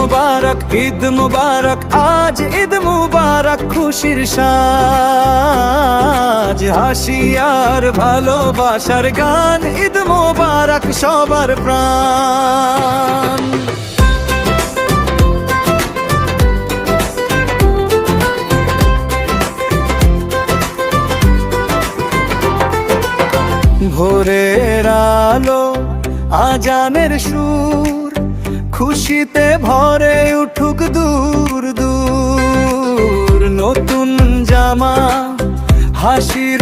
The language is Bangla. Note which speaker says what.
Speaker 1: মুবারক, ঈদ মুবারক, আজ ঈদ মুবারক, খুশির সাজ, হাসি আর ভালোবাসার গান, ঈদ মুবারক সবার প্রাণ। ভোরের আলো, আজানের সুর, খুশিতে ভরে উঠুক দূর দূর। নতুন জামা, হাসির